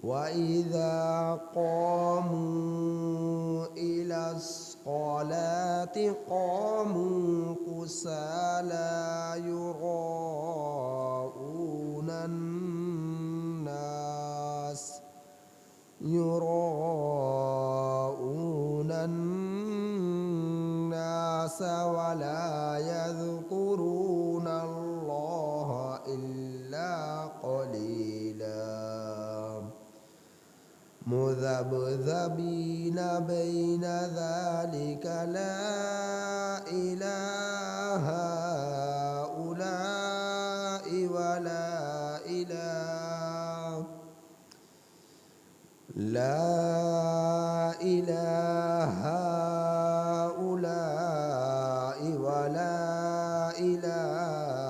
وَإِذَا قَامُوا إِلَى الصَّلَاةِ قَامُوا كُسَالَى يُرَاءُونَ النَّاسَ وَلَا يَذْكُرُونَ اللَّهَ إِلَّا قَلِيلًا مُذَبْذَبِينَ بَيْنَ ذَلِكَ لَا إِلَىٰ هَٰؤُلَاءِ وَلَا إِلَىٰ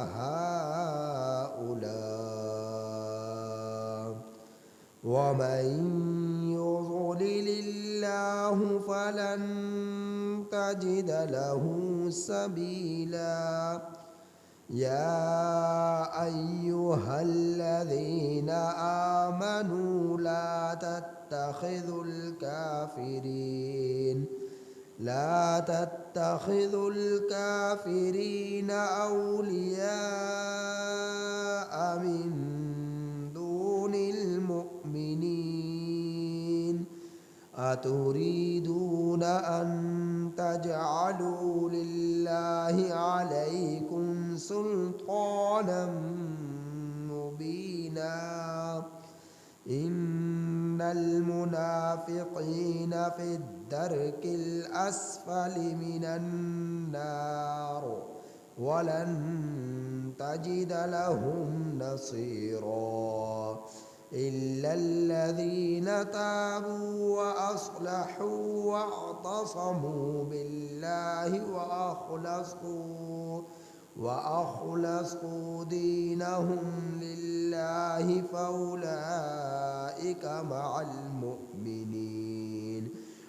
هَٰؤُلَاءِ وَمَن يُضْلِلِ اللَّهُ فَلَن تَجِدَ لَهُ سَبِيلًا يَا أَيُّهَا الَّذِينَ آمَنُوا لَا تَتَّخِذُوا الْكَافِرِينَ أَوْلِيَاءَ مِن دُونِ الْمُؤْمِنِينَ أَتُرِيدُونَ أَن تَجْعَلُوا لِلَّهِ عَلَيْكُمْ سُلْطَانًا مُّبِينًا إِنَّ الْمُنَافِقِينَ فِي الدَّرْكِ الْأَسْفَلِ مِنَ النَّارِ وَلَن تَجِدَ لَهُمْ نَصِيرًا إِلَّا الَّذِينَ تَابُوا وَأَصْلَحُوا وَاعْتَصَمُوا بِاللَّهِ وَأَخْلَصُوا دِينَهُمْ لِلَّهِ فَأُولَٰئِكَ مَعَ الْمُؤْمِنِينَ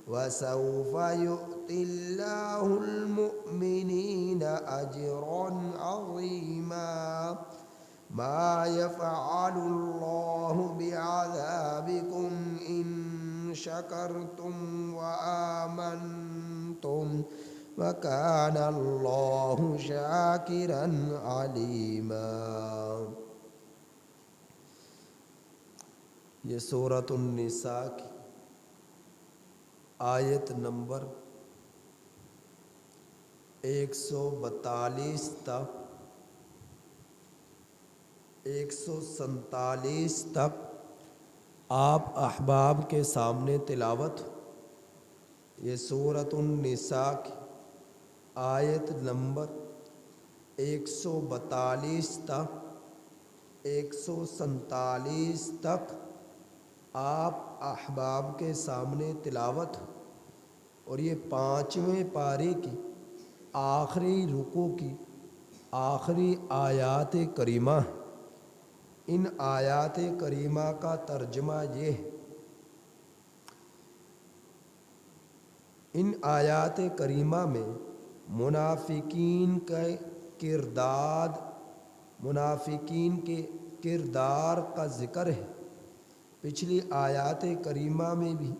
وَسَوْفَ يُؤْتِ اللَّهُ الْمُؤْمِنِينَ أَجْرًا عَظِيمًا مَا يَفْعَلُ اللَّهُ بِعَذَابِكُمْ إِن شَكَرْتُمْ وَآمَنْتُمْ وَكَانَ اللَّهُ شَاكِرًا عَلِيمًا۔ یہ سورۃ النساء کی آیت نمبر 142 تک 147 تک آپ احباب کے سامنے تلاوت۔ یہ سورۃ النساء کی آیت نمبر 142 تک 147 تک آپ احباب کے سامنے تلاوت، اور یہ 5ویں پارے کی آخری رکوع کی آخری آیات کریمہ۔ ان آیات کریمہ کا ترجمہ یہ ہے، ان آیات کریمہ میں منافقین کے کردار کا ذکر ہے۔ پچھلی آیات کریمہ میں بھی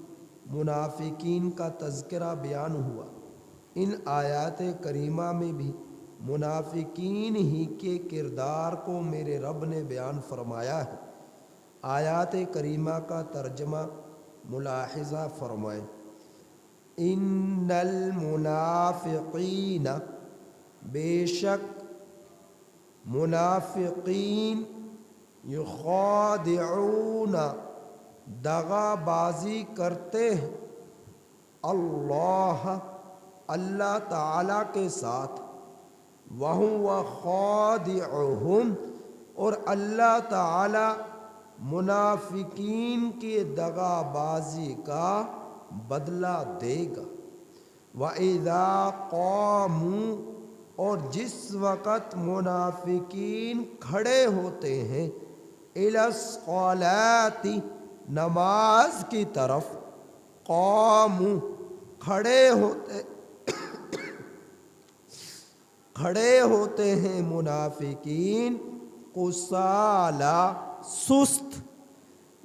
منافقین کا تذکرہ بیان ہوا، ان آیات کریمہ میں بھی منافقین ہی کے کردار کو میرے رب نے بیان فرمایا ہے۔ آیات کریمہ کا ترجمہ ملاحظہ فرمائیں۔ ان المنافقین، بے شک منافقین، یخادعون، دغا بازی کرتے ہیں، اللہ تعالیٰ کے ساتھ، وَهُوَ خَادِعُهُمْ، اور اللہ تعالیٰ منافقین کی دغا بازی کا بدلہ دے گا۔ وَإِذَا قَامُوا، اور جس وقت منافقین کھڑے ہوتے ہیں، إِلَى الصَّلَاةِ، نماز کی طرف، قاموا، کھڑے ہوتے ہیں منافقین، قسالى، سست،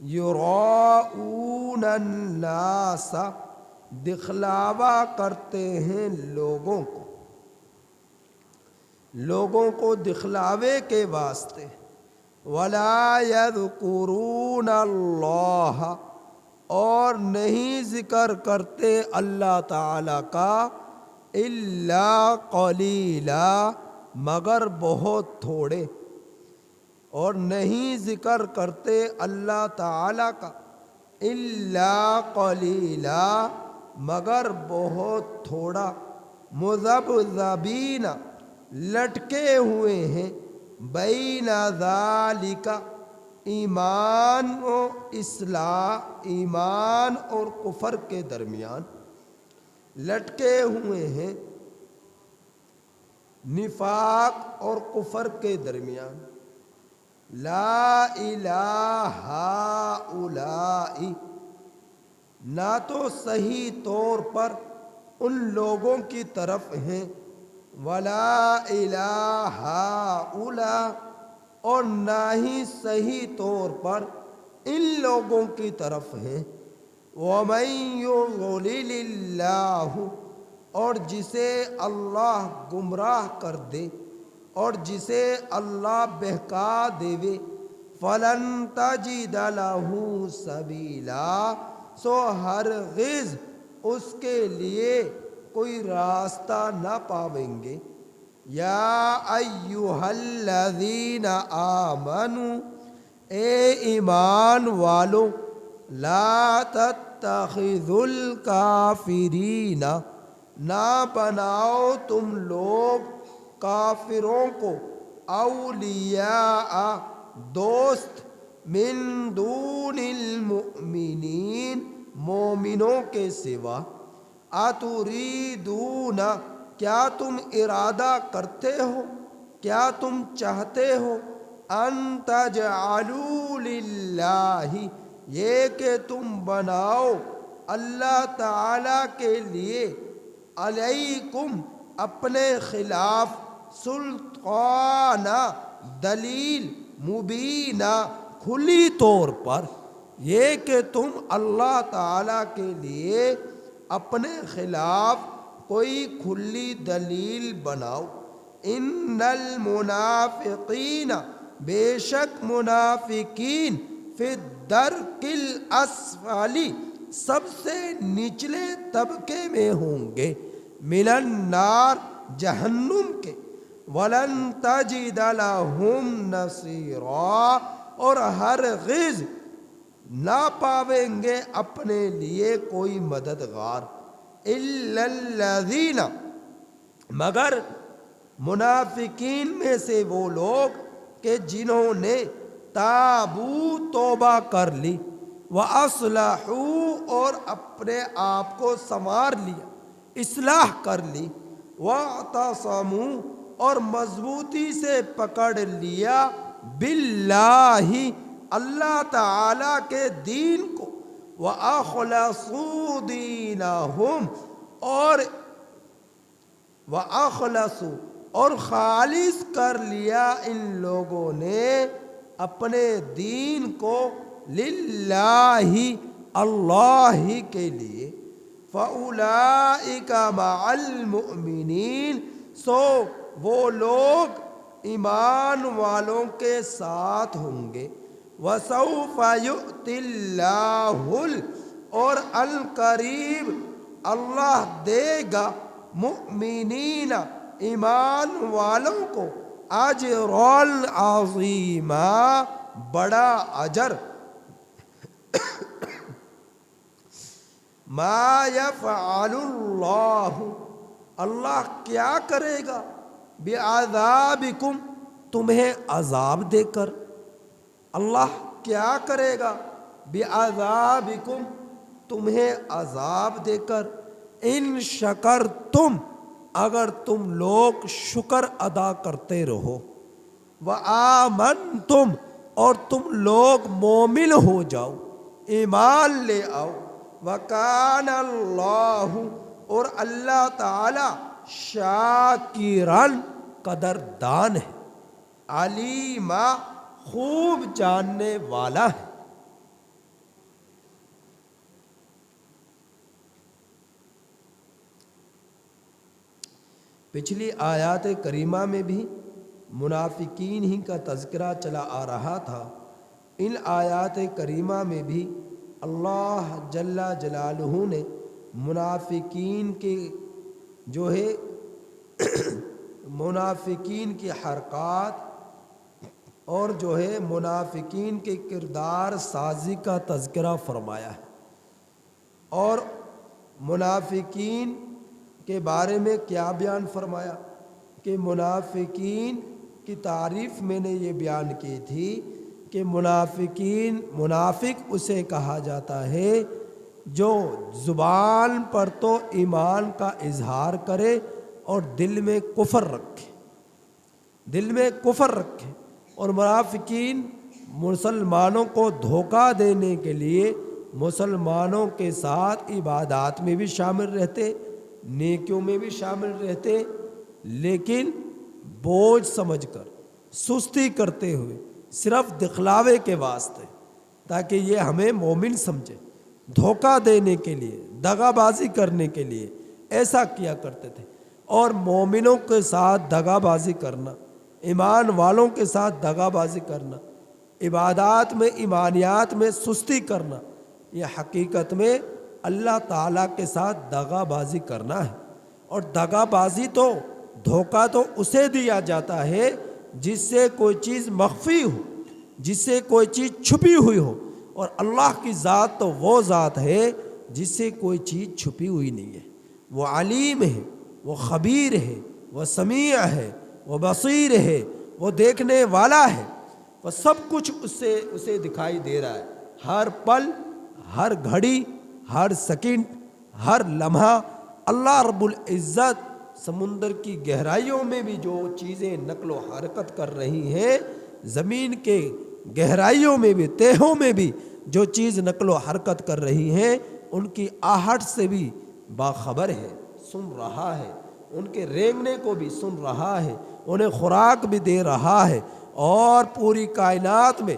یراؤون الناس، دکھلاوا کرتے ہیں لوگوں کو دکھلاوے کے واسطے، ولا یذکرون اللہ، اور نہیں ذکر کرتے اللہ تعالی کا، الا قلیلا، مگر بہت تھوڑے، اور نہیں ذکر کرتے اللہ تعالی کا الا قلیلا، مگر بہت تھوڑا، مذبذبین، لٹکے ہوئے ہیں، بین ذالک، ایمان اور کفر کے درمیان لٹکے ہوئے ہیں، نفاق اور کفر کے درمیان، لا الہ ہؤلاء، نہ تو صحیح طور پر ان لوگوں کی طرف ہیں، ولا الہ ہؤلاء، اور نہ ہی صحیح طور پر ان لوگوں کی طرف ہیں، ومن یضلل اللہ، اور جسے اللہ گمراہ کر دے، اور جسے اللہ بہکا دے، فلن تجد لہ سبیلا، سو ہرگز اس کے لیے کوئی راستہ نہ پاویں گے۔ یا ایہا الذین آمنوا، اے ایمان والو، لا تتخذوا الکافرین، نہ بناؤ تم لوگ کافروں کو، اولیاء، دوست، من دون المؤمنین، مومنوں کے سوا، اتریدون، کیا تم ارادہ کرتے ہو، کیا تم چاہتے ہو، ان تجعلوا للہ، یہ کہ تم بناؤ اللہ تعالی کے لیے، علیکم، اپنے خلاف، سلطانہ، دلیل، مبینہ، کھلی طور پر، یہ کہ تم اللہ تعالی کے لیے اپنے خلاف کوئی کھلی دلیل بناؤ۔ ان المنافقین، بے شک منافقین، فی الدرک الاسفل، سب سے نچلے طبقے میں ہوں گے، من النار، جہنم کے، ولن تجد لہم نصیرا، اور ہرگز نہ پاویں گے اپنے لیے کوئی مددگار، الا الذین، مگر منافقین میں سے وہ لوگ کہ جنہوں نے تابو، توبہ کر لی، وَأَصْلَحُوا، اور اپنے آپ کو سنوار لیا، اصلاح کر لی، وَاعْتَصَمُوا، اور مضبوطی سے پکڑ لیا، باللہ، اللہ تعالی کے دین کو، وَأَخْلَصُوا دِينَهُمْ، وَأَخْلَصُوا، اور خالص کر لیا ان لوگوں نے اپنے دین کو، للہ، اللہ کے لیے، فَأُولَئِكَ مَعَ الْمُؤْمِنِينَ، سو وہ لوگ ایمان والوں کے ساتھ ہوں گے، وَسَوْفَ يُؤْتِ اللَّهُ، اور القریب اللہ دے گا، مؤمنین، ایمان والوں کو، اجرًا عظیما، بڑا اجر، ما یفعل اللہ، اللہ کیا کرے گا، بعذابکم، تمہیں عذاب دے کر، اللہ کیا کرے گا، بعذابکم، تمہیں عذاب دے کر، ان شکرتم، اگر تم لوگ شکر ادا کرتے رہو، وآمنتم، اور تم لوگ مومن ہو جاؤ، ایمان لے آؤ، وکان اللہ، اور اللہ تعالی، شاکرن، قدردان ہے، علیما، خوب جاننے والا ہے۔ پچھلی آیات کریمہ میں بھی منافقین ہی کا تذکرہ چلا آ رہا تھا، ان آیات کریمہ میں بھی اللہ جل جلالہ نے منافقین کے جو ہے منافقین کی حرکات اور جو ہے منافقین کے کردار سازی کا تذکرہ فرمایا ہے، اور منافقین کے بارے میں کیا بیان فرمایا کہ منافقین کی تعریف میں نے یہ بیان کی تھی کہ منافق اسے کہا جاتا ہے جو زبان پر تو ایمان کا اظہار کرے اور دل میں کفر رکھے، اور منافقین مسلمانوں کو دھوکہ دینے کے لیے مسلمانوں کے ساتھ عبادات میں بھی شامل رہتے، نیکیوں میں بھی شامل رہتے، لیکن بوجھ سمجھ کر سستی کرتے ہوئے صرف دکھلاوے کے واسطے تاکہ یہ ہمیں مومن سمجھے، دھوکہ دینے کے لیے، دغا بازی کرنے کے لیے ایسا کیا کرتے تھے۔ اور مومنوں کے ساتھ دغا بازی کرنا، ایمان والوں کے ساتھ دغا بازی کرنا، عبادات میں ایمانیات میں سستی کرنا، یہ حقیقت میں اللہ تعالیٰ کے ساتھ دغا بازی کرنا ہے۔ اور دغا بازی تو دھوکہ تو اسے دیا جاتا ہے جس سے کوئی چیز مخفی ہو، جس سے کوئی چیز چھپی ہوئی ہو، اور اللہ کی ذات تو وہ ذات ہے جس سے کوئی چیز چھپی ہوئی نہیں ہے، وہ علیم ہے، وہ خبیر ہے، وہ سمیع ہے، وہ بصیر ہے، وہ دیکھنے والا ہے، وہ سب کچھ اسے دکھائی دے رہا ہے، ہر پل، ہر گھڑی، ہر سیکنڈ، ہر لمحہ اللہ رب العزت سمندر کی گہرائیوں میں بھی جو چیزیں نقل و حرکت کر رہی ہیں، زمین کے گہرائیوں میں بھی، تہوں میں بھی جو چیز نقل و حرکت کر رہی ہیں، ان کی آہٹ سے بھی باخبر ہے، سن رہا ہے، ان کے رینگنے کو بھی سن رہا ہے، انہیں خوراک بھی دے رہا ہے، اور پوری کائنات میں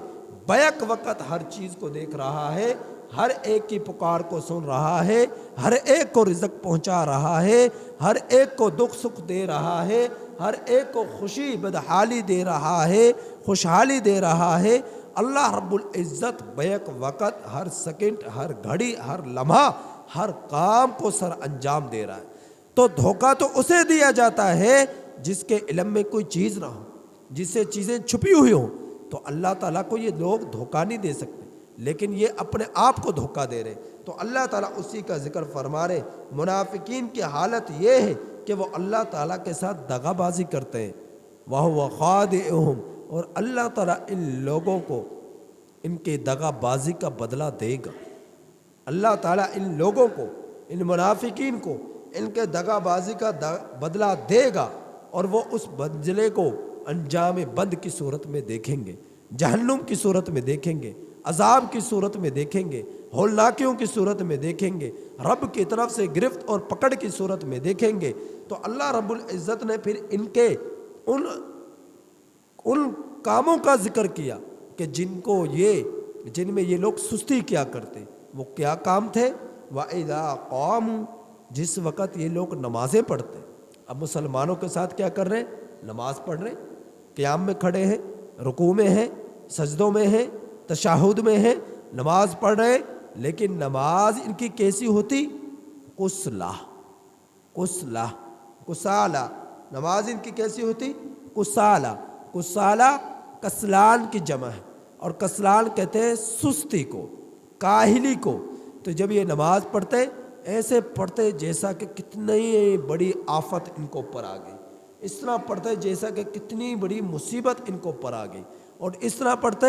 بیک وقت ہر چیز کو دیکھ رہا ہے، ہر ایک کی پکار کو سن رہا ہے، ہر ایک کو رزق پہنچا رہا ہے، ہر ایک کو دکھ سکھ دے رہا ہے، ہر ایک کو خوشی بدحالی دے رہا ہے، خوشحالی دے رہا ہے۔ اللہ رب العزت بیک وقت ہر سیکنڈ، ہر گھڑی، ہر لمحہ، ہر کام کو سر انجام دے رہا ہے۔ تو دھوکہ تو اسے دیا جاتا ہے جس کے علم میں کوئی چیز نہ ہو، جس سے چیزیں چھپی ہوئی ہوں، تو اللہ تعالیٰ کو یہ لوگ دھوکہ نہیں دے سکتے، لیکن یہ اپنے آپ کو دھوکہ دے رہے۔ تو اللہ تعالیٰ اسی کا ذکر فرما رہے، منافقین کی حالت یہ ہے کہ وہ اللہ تعالیٰ کے ساتھ دغا بازی کرتے ہیں، وَهُوَ خَادِعُهُمْ، اور اللہ تعالیٰ ان لوگوں کو ان کے دغا بازی کا بدلہ دے گا۔ اللہ تعالیٰ ان لوگوں کو، ان منافقین کو ان کے دغا بازی کا بدلہ دے گا، اور وہ اس بدلے کو انجام بند کی صورت میں دیکھیں گے، جہنم کی صورت میں دیکھیں گے، عذاب کی صورت میں دیکھیں گے، ہولناکیوں کی صورت میں دیکھیں گے، رب کی طرف سے گرفت اور پکڑ کی صورت میں دیکھیں گے۔ تو اللہ رب العزت نے پھر ان کے ان کاموں کا ذکر کیا کہ جن میں یہ لوگ سستی کیا کرتے، وہ کیا کام تھے؟ وَإِذَا قَامُوا، جس وقت یہ لوگ نمازیں پڑھتے۔ اب مسلمانوں کے ساتھ کیا کر رہے ہیں؟ نماز پڑھ رہے، قیام میں کھڑے ہیں، رکوع میں ہیں، سجدوں میں ہیں، تشہد میں ہیں، نماز پڑھ رہے، لیکن نماز ان کی کیسی ہوتی؟ کسالہ، نماز ان کی کیسی ہوتی؟ کسالہ کسلان کی جمع ہے، اور کسلان کہتے ہیں سستی کو، کاہلی کو۔ تو جب یہ نماز پڑھتے ایسے پڑھتے جیسا کہ کتنی بڑی آفت ان کو پر آ گئی، اس طرح پڑھتے جیسا کہ کتنی بڑی مصیبت ان کو پر آ گئی، اور اس طرح پڑھتے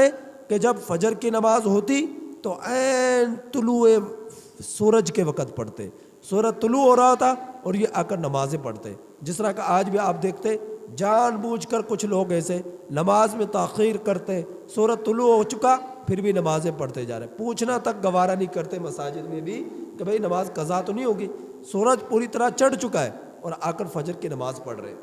کہ جب فجر کی نماز ہوتی تو عین طلوع سورج کے وقت پڑھتے، سورج طلوع ہو رہا تھا اور یہ آ کر نمازیں پڑھتے۔ جس طرح کہ آج بھی آپ دیکھتے جان بوجھ کر کچھ لوگ ایسے نماز میں تاخیر کرتے، سورج طلوع ہو چکا پھر بھی نمازیں پڑھتے جا رہے، پوچھنا تک گوارا نہیں کرتے مساجد میں بھی کہ بھئی نماز قضا تو نہیں ہوگی، سورج پوری طرح چڑھ چکا ہے، اور آ کر فجر کی نماز پڑھ رہے،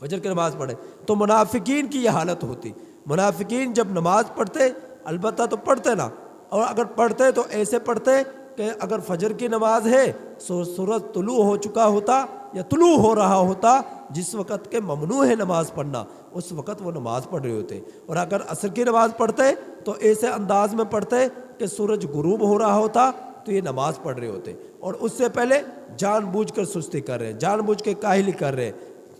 فجر کی نماز پڑھے۔ تو منافقین کی یہ حالت ہوتی، منافقین جب نماز پڑھتے، البتہ تو پڑھتے نا، اور اگر پڑھتے تو ایسے پڑھتے کہ اگر فجر کی نماز ہے سورج طلوع ہو چکا ہوتا یا طلوع ہو رہا ہوتا، جس وقت کے ممنوع ہے نماز پڑھنا، اس وقت وہ نماز پڑھ رہے ہوتے. اور اگر عصر کی نماز پڑھتے تو ایسے انداز میں پڑھتے کہ سورج غروب ہو رہا ہوتا تو یہ نماز پڑھ رہے ہوتے. اور اس سے پہلے جان بوجھ کر سستی کر رہے ہیں، جان بوجھ کے کاہلی کر رہے ہیں.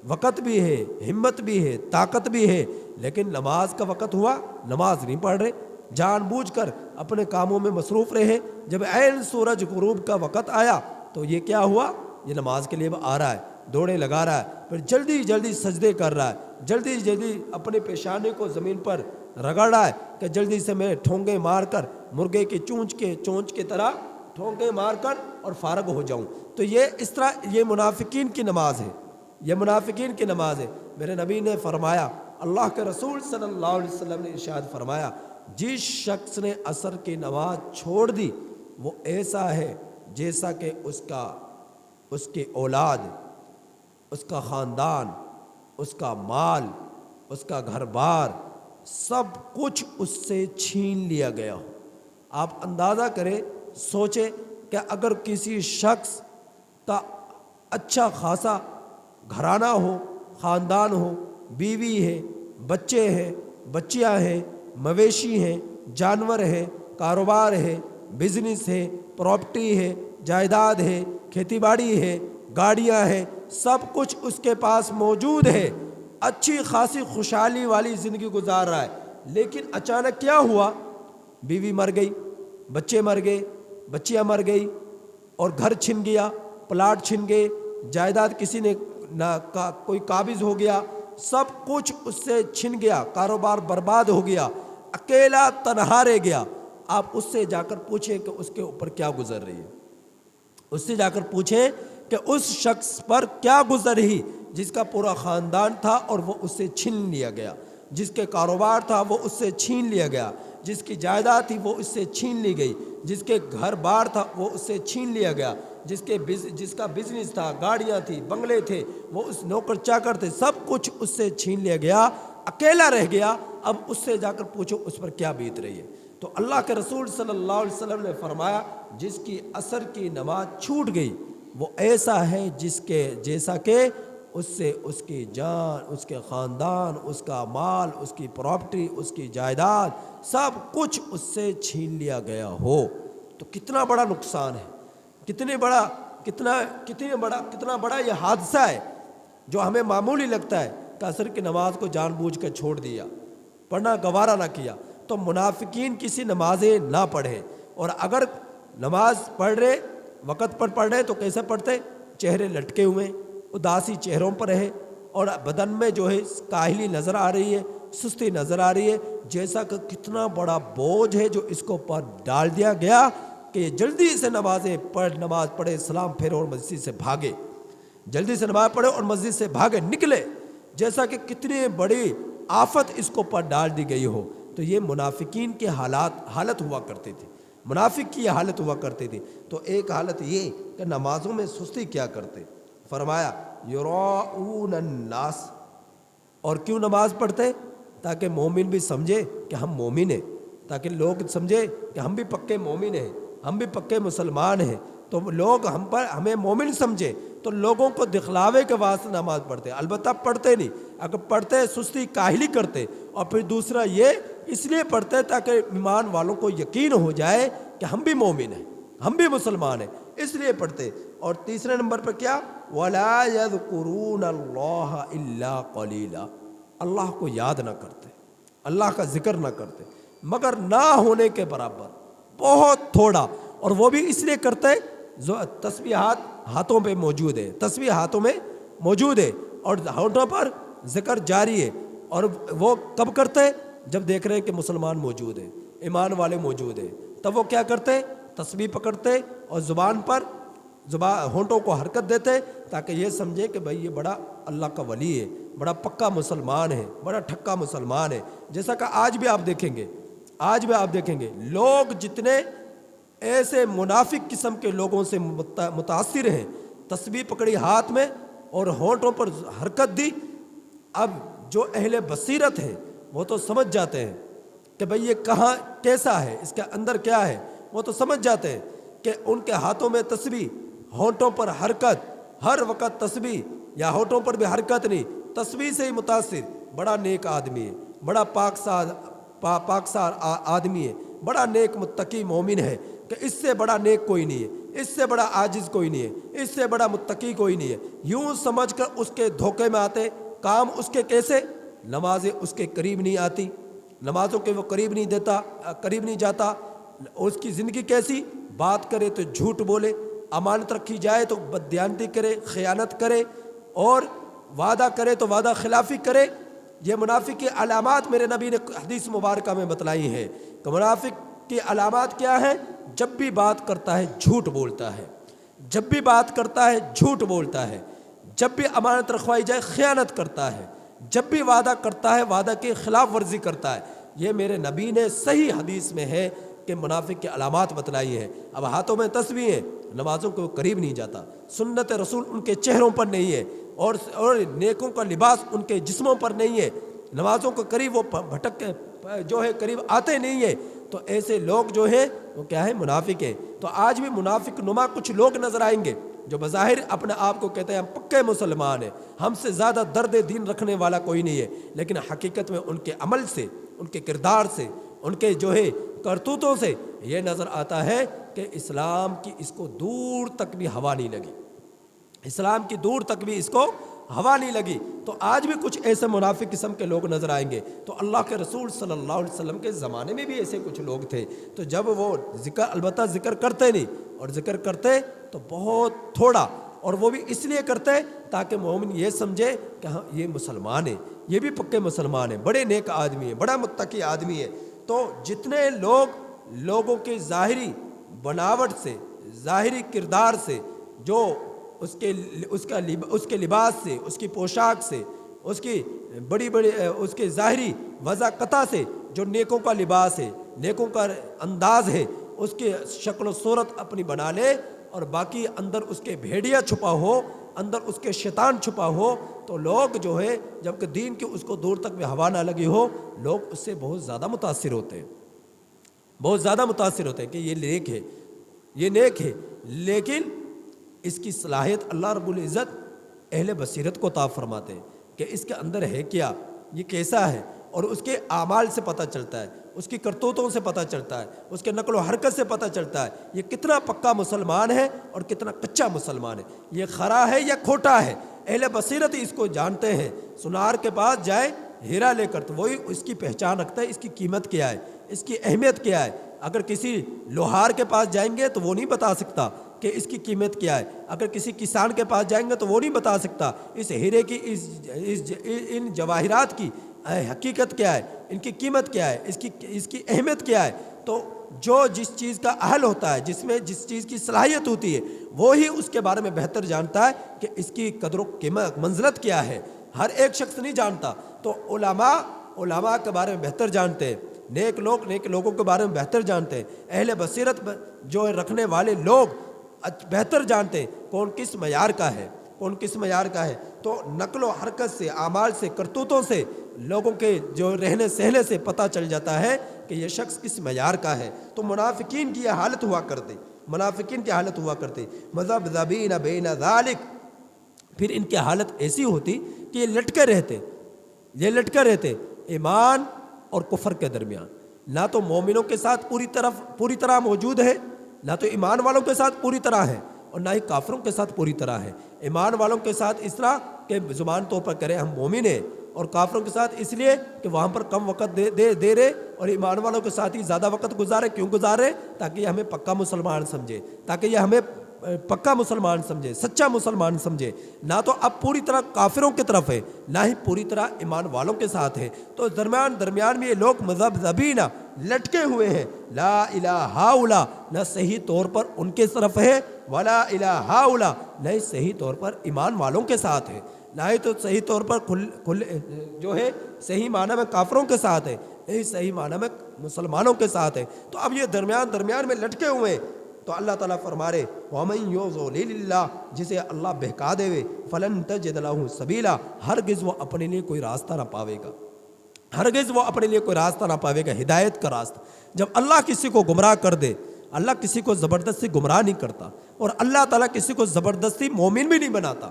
وقت بھی ہے، ہمت بھی ہے، طاقت بھی ہے، لیکن نماز کا وقت ہوا نماز نہیں پڑھ رہے، جان بوجھ کر اپنے کاموں میں مصروف رہے. جب عین سورج غروب کا وقت آیا تو یہ کیا ہوا، یہ نماز کے لیے آ رہا ہے، دوڑے لگا رہا ہے، پھر جلدی جلدی سجدے کر رہا ہے، جلدی جلدی اپنے پیشانے کو زمین پر رگڑ رہا ہے کہ جلدی سے میں ٹھونگے مار کر مرغے کی چونچ کے طرح ٹھونگے مار کر اور فارغ ہو جاؤں. تو یہ اس طرح یہ منافقین کی نماز ہے، یہ منافقین کی نماز ہے. میرے نبی نے فرمایا، اللہ کے رسول صلی اللہ علیہ وسلم نے ارشاد فرمایا، جس شخص نے عصر کی نماز چھوڑ دی وہ ایسا ہے جیسا کہ اس کی اولاد، اس کا خاندان، اس کا مال، اس کا گھر بار سب کچھ اس سے چھین لیا گیا ہو. آپ اندازہ کریں، سوچیں کہ اگر کسی شخص کا اچھا خاصا گھرانہ ہو، خاندان ہو، بیوی ہے، بچے ہیں، بچیاں ہیں، مویشی ہیں، جانور ہیں، کاروبار ہے، بزنس ہے، پراپرٹی ہے، جائیداد ہے، کھیتی باڑی ہے، گاڑیاں ہیں، سب کچھ اس کے پاس موجود ہے، اچھی خاصی خوشحالی والی زندگی گزار رہا ہے. لیکن اچانک کیا ہوا، بیوی مر گئی، بچے مر گئے، بچیاں مر گئی، اور گھر چھن گیا، پلاٹ چھن گئے، جائیداد کسی نے کوئی قابض ہو گیا، سب کچھ اس سے چھن گیا، کاروبار برباد ہو گیا، اکیلا تنہا رہ گیا. آپ اس سے جا کر پوچھیں کہ اس کے اوپر کیا گزر رہی ہے، اس سے جا کر پوچھیں کہ اس شخص پر کیا گزر رہی جس کا پورا خاندان تھا اور وہ اس سے چھین لیا گیا، جس کے کاروبار تھا وہ اس سے چھین لیا گیا، جس کی جائیداد تھی وہ اس سے چھین لی گئی، جس کے گھر بار تھا وہ اس سے چھین لیا گیا، جس کا بزنس تھا، گاڑیاں تھی، بنگلے تھے، وہ اس نوکر چاکر تھے، سب کچھ اس سے چھین لیا گیا، اکیلا رہ گیا. اب اس سے جا کر پوچھو اس پر کیا بیت رہی ہے. تو اللہ کے رسول صلی اللہ علیہ وسلم نے فرمایا، جس کی عصر کی نماز چھوٹ گئی وہ ایسا ہے جیسا کہ اس سے اس کی جان، اس کے خاندان، اس کا مال، اس کی پراپرٹی، اس کی جائیداد سب کچھ اس سے چھین لیا گیا ہو. تو کتنا بڑا نقصان ہے، کتنا بڑا یہ حادثہ ہے جو ہمیں معمولی لگتا ہے کہ عصر کی نماز کو جان بوجھ کر چھوڑ دیا، پڑھنا گوارا نہ کیا. تو منافقین کسی نمازیں نہ پڑھیں، اور اگر نماز پڑھ رہے، وقت پر پڑھ رہے تو کیسے پڑھتے، چہرے لٹکے ہوئے، اداسی چہروں پر ہے، اور بدن میں جو ہے کاہلی نظر آ رہی ہے، سستی نظر آ رہی ہے، جیسا کہ کتنا بڑا بوجھ ہے جو اس کو پر ڈال دیا گیا کہ جلدی سے نماز پڑھے، سلام پھیرے اور مسجد سے بھاگے، جلدی سے نماز پڑھے اور مسجد سے بھاگے نکلے، جیسا کہ کتنی بڑی آفت اس کو پر ڈال دی گئی ہو. تو یہ منافقین کے حالت ہوا کرتے تھے، منافق کی یہ حالت ہوا کرتے تھے. تو ایک حالت یہ کہ نمازوں میں سستی کیا کرتے، فرمایا یراؤون الناس. اور کیوں نماز پڑھتے؟ تاکہ مومن بھی سمجھے کہ ہم مومن ہیں، تاکہ لوگ سمجھے کہ ہم بھی پکے مومن ہیں، ہم بھی پکے مسلمان ہیں، تو لوگ ہمیں مومن سمجھے، تو لوگوں کو دکھلاوے کے واسطے نماز پڑھتے. البتہ پڑھتے نہیں، اگر پڑھتے سستی کاہلی کرتے. اور پھر دوسرا یہ اس لیے پڑھتے تاکہ ایمان والوں کو یقین ہو جائے کہ ہم بھی مومن ہیں، ہم بھی مسلمان ہیں، اس لیے پڑھتے. اور تیسرے نمبر پر کیا، وَلَا يَذْكُرُونَ اللَّهَ إِلَّا قَلِيلًا. اللہ کو یاد نہ کرتے، اللہ کا ذکر نہ کرتے مگر نہ ہونے کے برابر، بہت تھوڑا. اور وہ بھی اس لیے کرتے تسبیحات ہاتھوں پہ موجود ہے، تسبیح ہاتھوں میں موجود ہے اور ہونٹوں پر ذکر جاری ہے. اور وہ کب کرتے؟ جب دیکھ رہے ہیں کہ مسلمان موجود ہیں، ایمان والے موجود ہیں، تب وہ کیا کرتے؟ تسبیح پکڑتے اور ہونٹوں کو حرکت دیتے تاکہ یہ سمجھے کہ بھئی یہ بڑا اللہ کا ولی ہے، بڑا پکا مسلمان ہے، بڑا ٹھکا مسلمان ہے. جیسا کہ آج بھی آپ دیکھیں گے لوگ جتنے ایسے منافق قسم کے لوگوں سے متاثر ہیں، تسبیح پکڑی ہاتھ میں اور ہونٹوں پر حرکت دی. اب جو اہل بصیرت ہے وہ تو سمجھ جاتے ہیں کہ بھئی یہ کہاں کیسا ہے، اس کے اندر کیا ہے، وہ تو سمجھ جاتے ہیں کہ ان کے ہاتھوں میں تسبیح ہونٹوں پر حرکت، ہر وقت تسبیح، یا ہونٹوں پر بھی حرکت نہیں، تسبیح سے ہی متاثر، بڑا نیک آدمی ہے، بڑا پاکسار آدمی ہے، بڑا نیک متقی مومن ہے، کہ اس سے بڑا نیک کوئی نہیں ہے، اس سے بڑا عاجز کوئی نہیں ہے، اس سے بڑا متقی کوئی نہیں ہے، یوں سمجھ کر اس کے دھوکے میں آتے، کام اس کے کیسے، نمازیں اس کے قریب نہیں آتی، نمازوں کے وہ قریب نہیں جاتا، اس کی زندگی کیسی، بات کرے تو جھوٹ بولے، امانت رکھی جائے تو بددیانتی کرے، خیانت کرے، اور وعدہ کرے تو وعدہ خلافی کرے۔ یہ منافق کی علامات میرے نبی نے حدیث مبارکہ میں بتلائی ہیں کہ منافق کی علامات کیا ہیں؟ جب بھی بات کرتا ہے جھوٹ بولتا ہے، جب بھی بات کرتا ہے جھوٹ بولتا ہے، جب بھی امانت رکھوائی جائے خیانت کرتا ہے، جب بھی وعدہ کرتا ہے وعدہ کی خلاف ورزی کرتا ہے۔ یہ میرے نبی نے صحیح حدیث میں ہے کہ منافق کی علامات بتلائی ہے۔ اب ہاتھوں میں تسبیح ہے، نمازوں کو قریب نہیں جاتا، سنت رسول ان کے چہروں پر نہیں ہے، اور نیکوں کا لباس ان کے جسموں پر نہیں ہے، نمازوں کو قریب وہ بھٹک کے جو ہے قریب آتے نہیں ہیں، تو ایسے لوگ جو ہیں وہ کیا ہے؟ منافق ہیں۔ تو آج بھی منافق نما کچھ لوگ نظر آئیں گے جو بظاہر اپنے آپ کو کہتے ہیں ہم پکے مسلمان ہیں، ہم سے زیادہ درد دین رکھنے والا کوئی نہیں ہے، لیکن حقیقت میں ان کے عمل سے، ان کے کردار سے، ان کے جو ہے کرتوتوں سے یہ نظر آتا ہے کہ اسلام کی اس کو دور تک بھی ہوا نہیں لگی، اسلام کی دور تک بھی اس کو ہوا نہیں لگی۔ تو آج بھی کچھ ایسے منافق قسم کے لوگ نظر آئیں گے۔ تو اللہ کے رسول صلی اللہ علیہ وسلم کے زمانے میں بھی ایسے کچھ لوگ تھے، تو جب وہ البتہ ذکر کرتے نہیں، اور ذکر کرتے تو بہت تھوڑا، اور وہ بھی اس لیے کرتے تاکہ مومن یہ سمجھے کہ ہاں یہ مسلمان ہیں، یہ بھی پکے مسلمان ہیں، بڑے نیک آدمی ہیں، بڑا متقی آدمی ہے۔ تو جتنے لوگوں کے ظاہری بناوٹ سے، ظاہری کردار سے، جو اس کے لباس سے، اس کی پوشاک سے، اس کی اس کے ظاہری وضاقتہ سے، جو نیکوں کا لباس ہے، نیکوں کا انداز ہے، اس کی شکل و صورت اپنی بنا لے، اور باقی اندر اس کے بھیڑیا چھپا ہو، اندر اس کے شیطان چھپا ہو، تو لوگ جو ہے جب کہ دین کی اس کو دور تک بھی ہوا نہ لگی ہو، لوگ اس سے بہت زیادہ متاثر ہوتے ہیں، بہت زیادہ متاثر ہوتے ہیں کہ یہ نیک ہے، یہ نیک ہے، لیکن اس کی صلاحیت اللہ رب العزت اہل بصیرت کو عطا فرماتے ہیں کہ اس کے اندر ہے کیا، یہ کیسا ہے، اور اس کے اعمال سے پتہ چلتا ہے، اس کی کرتوتوں سے پتہ چلتا ہے، اس کے نقل و حرکت سے پتہ چلتا ہے یہ کتنا پکا مسلمان ہے اور کتنا کچا مسلمان ہے، یہ خرا ہے یا کھوٹا ہے۔ اہل بصیرت اس کو جانتے ہیں، سنار کے پاس جائے ہیرا لے کر تو وہی اس کی پہچان رکھتا ہے، اس کی قیمت کیا ہے، اس کی اہمیت کیا ہے۔ اگر کسی لوہار کے پاس جائیں گے تو وہ نہیں بتا سکتا کہ اس کی قیمت کیا ہے، اگر کسی کسان کے پاس جائیں گے تو وہ نہیں بتا سکتا اس ہیرے کی، ان جواہرات کی حقیقت کیا ہے، ان کی قیمت کیا ہے، اس کی اہمیت کیا ہے۔ تو جو جس چیز کا اہل ہوتا ہے، جس چیز کی صلاحیت ہوتی ہے، وہی اس کے بارے میں بہتر جانتا ہے کہ اس کی قدر و قیمت منزلت کیا ہے، ہر ایک شخص نہیں جانتا۔ تو علماء کے بارے میں بہتر جانتے ہیں، نیک لوگوں کے بارے میں بہتر جانتے ہیں، اہل بصیرت جو رکھنے والے لوگ بہتر جانتے ہیں کون کس معیار کا ہے، کون کس معیار کا ہے۔ تو نقل و حرکت سے، اعمال سے، کرتوتوں سے، لوگوں کے جو رہنے سہنے سے پتہ چل جاتا ہے کہ یہ شخص کس معیار کا ہے۔ تو منافقین کی یہ حالت ہوا کرتی، منافقین کی حالت ہوا کرتی، مذبذبین بین ذالک، پھر ان کی حالت ایسی ہوتی کہ یہ لٹکے رہتے ایمان اور کفر کے درمیان، نہ تو مومنوں کے ساتھ پوری طرح موجود ہے، نہ تو ایمان والوں کے ساتھ پوری طرح ہے، اور نہ ہی کافروں کے ساتھ پوری طرح ہے۔ ایمان والوں کے ساتھ اس طرح کہ زبان طور پر کرے ہم مومن ہیں، اور کافروں کے ساتھ اس لیے کہ وہاں پر کم وقت دے رہے، اور ایمان والوں کے ساتھ ہی زیادہ وقت گزارے۔ کیوں گزارے؟ تاکہ یہ ہمیں پکا مسلمان سمجھے، تاکہ یہ ہمیں پکا مسلمان سمجھے، سچا مسلمان سمجھے۔ نہ تو اب پوری طرح کافروں کی طرف ہے، نہ ہی پوری طرح ایمان والوں کے ساتھ ہے۔ تو درمیان میں یہ لوگ مذبذبین لٹکے ہوئے ہیں، لا الہ ہاؤلا، نہ صحیح طور پر ان کے طرف ہے، ولا الہ ہاؤلا، نہ ہی صحیح طور پر ایمان والوں کے ساتھ ہے، نہ ہی تو صحیح طور پر جو ہے صحیح معنی میں کافروں کے ساتھ ہے، نہ ہی صحیح معنی میں مسلمانوں کے ساتھ ہے۔ تو اب یہ درمیان میں لٹکے ہوئے ہیں۔ تو اللہ تعالیٰ فرما رہے وَمَن يُضْلِلِ اللَّهُ، جسے اللہ بہکا دے فَلَن تَجِدَ لَهُ سَبِيلًا، ہرگز وہ اپنے لیے کوئی راستہ نہ پاوے گا، ہرگز وہ اپنے لیے کوئی راستہ نہ پاوے گا، ہدایت کا راستہ۔ جب اللہ کسی کو گمراہ کر دے، اللہ کسی کو زبردستی گمراہ نہیں کرتا، اور اللہ تعالیٰ کسی کو زبردستی مومن بھی نہیں بناتا۔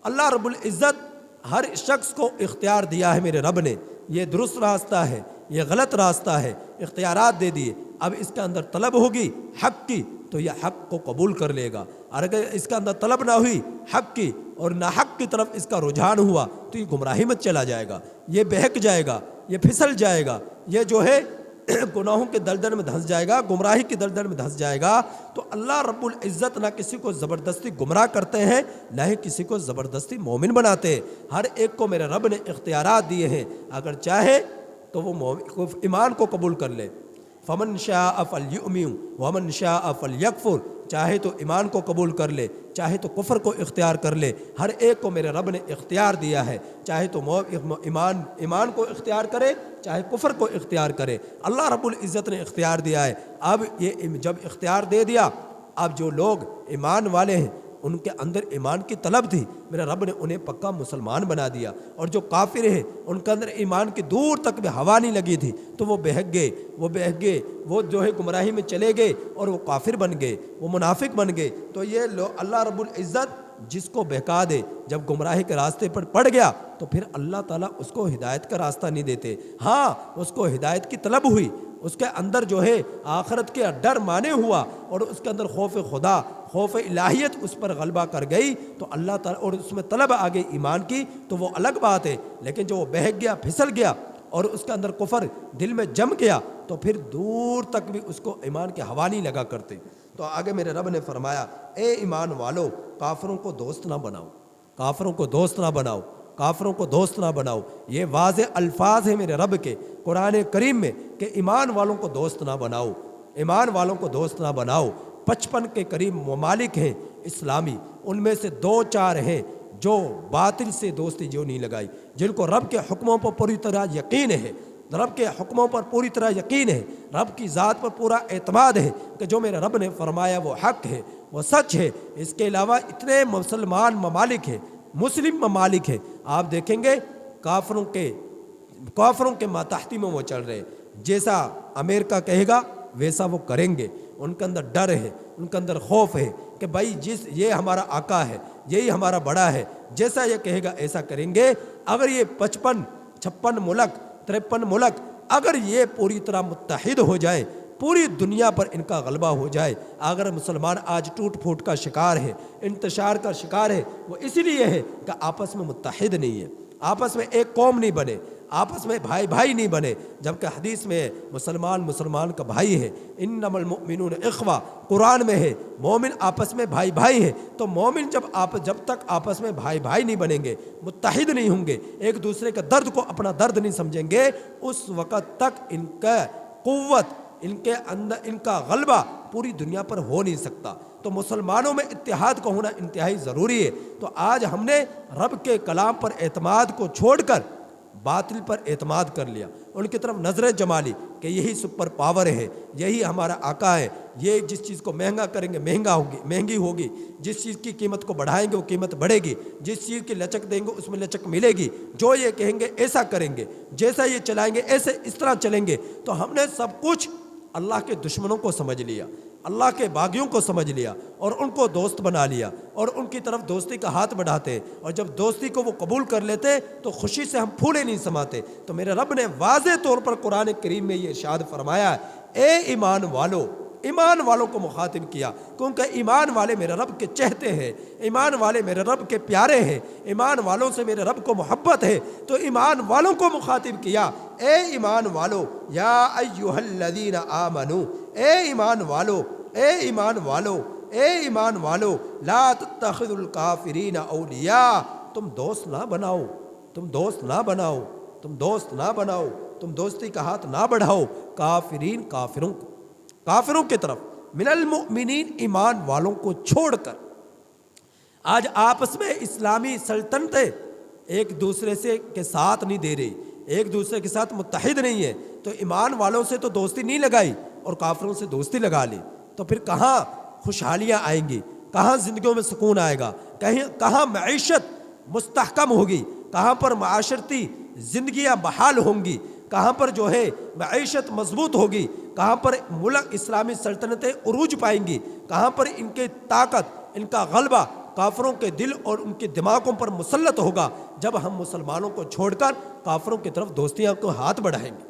اللہ رب العزت ہر شخص کو اختیار دیا ہے میرے رب نے، یہ درست راستہ ہے، یہ غلط راستہ ہے، اختیارات دے دیے۔ اب اس کے اندر طلب ہوگی حق کی تو یہ حق کو قبول کر لے گا، اور اگر اس کے اندر طلب نہ ہوئی حق کی اور نہ حق کی طرف اس کا رجحان ہوا تو یہ گمراہی میں چلا جائے گا، یہ بہک جائے گا، یہ پھسل جائے گا، یہ جو ہے گناہوں کے دلدل میں دھنس جائے گا، گمراہی کے دلدل میں دھنس جائے گا۔ تو اللہ رب العزت نہ کسی کو زبردستی گمراہ کرتے ہیں، نہ ہی کسی کو زبردستی مومن بناتے ہیں۔ ہر ایک کو میرے رب نے اختیارات دیے ہیں، اگر چاہے تو وہ ایمان کو قبول کر لے۔ فمن شاء فلیؤمن ومن شاء فلیکفر، چاہے تو ایمان کو قبول کر لے، چاہے تو کفر کو اختیار کر لے۔ ہر ایک کو میرے رب نے اختیار دیا ہے، چاہے تو ایمان کو اختیار کرے، چاہے کفر کو اختیار کرے۔ اللہ رب العزت نے اختیار دیا ہے۔ اب یہ جب اختیار دے دیا، اب جو لوگ ایمان والے ہیں ان کے اندر ایمان کی طلب تھی، میرے رب نے انہیں پکا مسلمان بنا دیا، اور جو کافر ہیں ان کے اندر ایمان کی دور تک بھی ہوا نہیں لگی تھی تو وہ بہک گئے، وہ جو ہے گمراہی میں چلے گئے اور وہ کافر بن گئے، وہ منافق بن گئے۔ تو یہ اللہ رب العزت جس کو بہکا دے، جب گمراہی کے راستے پر پڑ گیا تو پھر اللہ تعالیٰ اس کو ہدایت کا راستہ نہیں دیتے۔ ہاں، اس کو ہدایت کی طلب ہوئی، اس کے اندر جو ہے آخرت کے ڈر مانے ہوا، اور اس کے اندر خوف خدا، خوف الہیت اس پر غلبہ کر گئی تو اللہ تعالیٰ، اور اس میں طلب آ گئی ایمان کی تو وہ الگ بات ہے۔ لیکن جو وہ بہک گیا، پھسل گیا اور اس کے اندر کفر دل میں جم گیا تو پھر دور تک بھی اس کو ایمان کے ہوا نہیں لگا کرتے۔ تو آگے میرے رب نے فرمایا، اے ایمان والو، کافروں کو دوست نہ بناؤ، کافروں کو دوست نہ بناؤ، کافروں کو دوست نہ بناؤ۔ یہ واضح الفاظ ہیں میرے رب کے قرآن کریم میں کہ ایمان والوں کو دوست نہ بناؤ، ایمان والوں کو دوست نہ بناؤ۔ 55 کے قریب ممالک ہیں اسلامی، ان میں سے 2-4 ہیں جو باطل سے دوستی جو نہیں لگائی، جن کو رب کے حکموں پر پوری طرح یقین ہے، رب کے حکموں پر پوری طرح یقین ہے، رب کی ذات پر پورا اعتماد ہے کہ جو میرے رب نے فرمایا وہ حق ہے، وہ سچ ہے۔ اس کے علاوہ اتنے مسلمان ممالک ہیں، مسلم ممالک ہیں، آپ دیکھیں گے کافروں کے ماتحتی میں وہ چل رہے ہیں، جیسا امریکہ کہے گا ویسا وہ کریں گے۔ ان کے اندر ڈر ہے، ان کے اندر خوف ہے کہ بھائی یہ ہمارا آقا ہے، یہی ہمارا بڑا ہے، جیسا یہ کہے گا ایسا کریں گے۔ اگر یہ 56 ملک 53 ملک اگر یہ پوری طرح متحد ہو جائیں، پوری دنیا پر ان کا غلبہ ہو جائے۔ اگر مسلمان آج ٹوٹ پھوٹ کا شکار ہے، انتشار کا شکار ہے، وہ اس لیے ہے کہ آپس میں متحد نہیں ہے، آپس میں ایک قوم نہیں بنے، آپس میں بھائی نہیں بنے، جبکہ حدیث میں مسلمان کا بھائی ہے، انما المؤمنون اخوہ، قرآن میں ہے مومن آپس میں بھائی ہے۔ تو مومن جب تک آپس میں بھائی نہیں بنیں گے، متحد نہیں ہوں گے، ایک دوسرے کا درد کو اپنا درد نہیں سمجھیں گے، اس وقت تک ان کا قوت، ان کے اندر ان کا غلبہ پوری دنیا پر ہو نہیں سکتا۔ تو مسلمانوں میں اتحاد کا ہونا انتہائی ضروری ہے۔ تو آج ہم نے رب کے کلام پر اعتماد کو چھوڑ کر باطل پر اعتماد کر لیا، ان کی طرف نظریں جما لی کہ یہی سپر پاور ہے، یہی ہمارا آقا ہے، یہ جس چیز کو مہنگا کریں گے مہنگی ہوگی، جس چیز کی قیمت کو بڑھائیں گے وہ قیمت بڑھے گی، جس چیز کی لچک دیں گے اس میں لچک ملے گی، جو یہ کہیں گے ایسا کریں گے، جیسا یہ چلائیں گے اس طرح چلیں گے۔ تو ہم نے سب کچھ اللہ کے دشمنوں کو سمجھ لیا، اللہ کے باغیوں کو سمجھ لیا اور ان کو دوست بنا لیا، اور ان کی طرف دوستی کا ہاتھ بڑھاتے، اور جب دوستی کو وہ قبول کر لیتے تو خوشی سے ہم پھولے نہیں سماتے۔ تو میرے رب نے واضح طور پر قرآن کریم میں یہ ارشاد فرمایا ہے، اے ایمان والوں کو مخاطب کیا، کیونکہ ایمان والے میرے رب کے چہتے ہیں، ایمان والے میرے رب کے پیارے ہیں، ایمان والوں سے میرے رب کو محبت ہے، تو ایمان والوں کو مخاطب کیا، اے ایمان والو، یا ایھا الذین آمنو، اے ایمان والو، لا تتخذوا الکافرین اولیاء، تم دوست نہ بناؤ، تم دوستی کا ہاتھ نہ بڑھاؤ، کافروں کی طرف، من المؤمنین، ایمان والوں کو چھوڑ کر۔ آج آپس میں اسلامی سلطنتیں ایک دوسرے کے ساتھ نہیں دے رہی، ایک دوسرے کے ساتھ متحد نہیں ہے، تو ایمان والوں سے تو دوستی نہیں لگائی اور کافروں سے دوستی لگا لی، تو پھر کہاں خوشحالیاں آئیں گی، کہاں زندگیوں میں سکون آئے گا، کہاں معیشت مستحکم ہوگی، کہاں پر معاشرتی زندگیاں بحال ہوں گی۔ کہاں پر جو ہے معیشت مضبوط ہوگی، کہاں پر ملک اسلامی سلطنتیں عروج پائیں گی، کہاں پر ان کی طاقت، ان کا غلبہ کافروں کے دل اور ان کے دماغوں پر مسلط ہوگا، جب ہم مسلمانوں کو چھوڑ کر کافروں کی طرف دوستیاں کو ہاتھ بڑھائیں گے،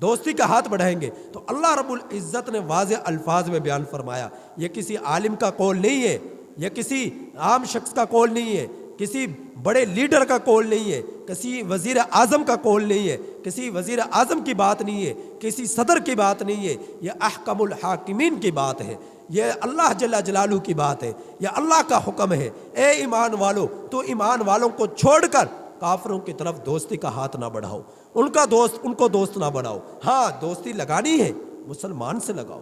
دوستی کا ہاتھ بڑھائیں گے۔ تو اللہ رب العزت نے واضح الفاظ میں بیان فرمایا، یہ کسی عالم کا قول نہیں ہے، یہ کسی عام شخص کا قول نہیں ہے، کسی بڑے لیڈر کا قول نہیں ہے، کسی وزیر اعظم کا قول نہیں ہے، کسی وزیر اعظم کی بات نہیں ہے، کسی صدر کی بات نہیں ہے، یہ احکم الحاکمین کی بات ہے، یہ اللہ جل جلالہ کی بات ہے، یہ اللہ کا حکم ہے۔ اے ایمان والو، تو ایمان والوں کو چھوڑ کر کافروں کی طرف دوستی کا ہاتھ نہ بڑھاؤ، ان کو دوست نہ بناؤ۔ ہاں دوستی لگانی ہے، مسلمان سے لگاؤ،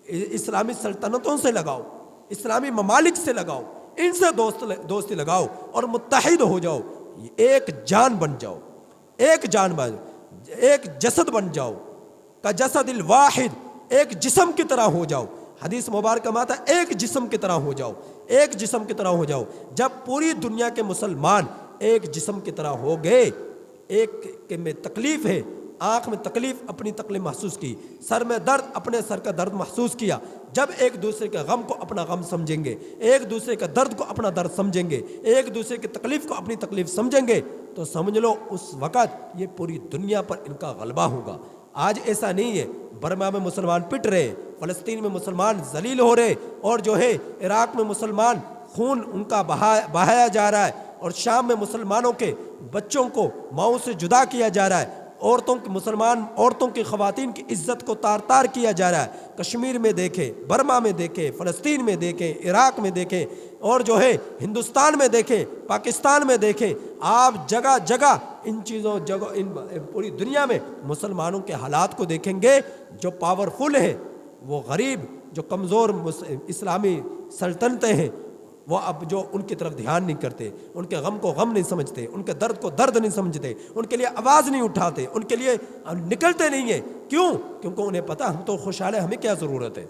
اسلامی سلطنتوں سے لگاؤ، اسلامی ممالک سے لگاؤ، ان سے دوستی لگاؤ اور متحد ہو جاؤ، ایک جان بن جاؤ، ایک جان بن جاؤ، ایک جسد بن جاؤ، کا جسد الواحد، ایک جسم کی طرح ہو جاؤ۔ حدیث مبارکہ میں آتا ہے ایک جسم کی طرح ہو جاؤ، ایک جسم کی طرح ہو جاؤ۔ جب پوری دنیا کے مسلمان ایک جسم کی طرح ہو گئے، ایک میں تکلیف ہے، آنکھ میں تکلیف، اپنی تکلیف محسوس کی، سر میں درد، اپنے سر کا درد محسوس کیا، جب ایک دوسرے کے غم کو اپنا غم سمجھیں گے، ایک دوسرے کے درد کو اپنا درد سمجھیں گے، ایک دوسرے کی تکلیف کو اپنی تکلیف سمجھیں گے، تو سمجھ لو اس وقت یہ پوری دنیا پر ان کا غلبہ ہوگا۔ آج ایسا نہیں ہے، برما میں مسلمان پٹ رہے، فلسطین میں مسلمان ذلیل ہو رہے، اور جو ہے عراق میں مسلمان خون ان کا بہایا جا رہا ہے، اور شام میں مسلمانوں کے بچوں کو ماؤں سے جدا کیا جا رہا ہے، مسلمان عورتوں کی خواتین کی عزت کو تار تار کیا جا رہا ہے۔ کشمیر میں دیکھیں، برما میں دیکھیں، فلسطین میں دیکھیں، عراق میں دیکھیں، اور جو ہے ہندوستان میں دیکھیں، پاکستان میں دیکھیں، آپ جگہ جگہ ان پوری دنیا میں مسلمانوں کے حالات کو دیکھیں گے۔ جو پاورفل ہے وہ غریب، جو کمزور اسلامی سلطنتیں ہیں وہ اب جو ان کی طرف دھیان نہیں کرتے، ان کے غم کو غم نہیں سمجھتے، ان کے درد کو درد نہیں سمجھتے، ان کے لیے آواز نہیں اٹھاتے، ان کے لیے نکلتے نہیں ہیں۔ کیوں؟ کیونکہ انہیں پتہ ہم تو خوشحال ہیں، ہمیں کیا ضرورت ہے،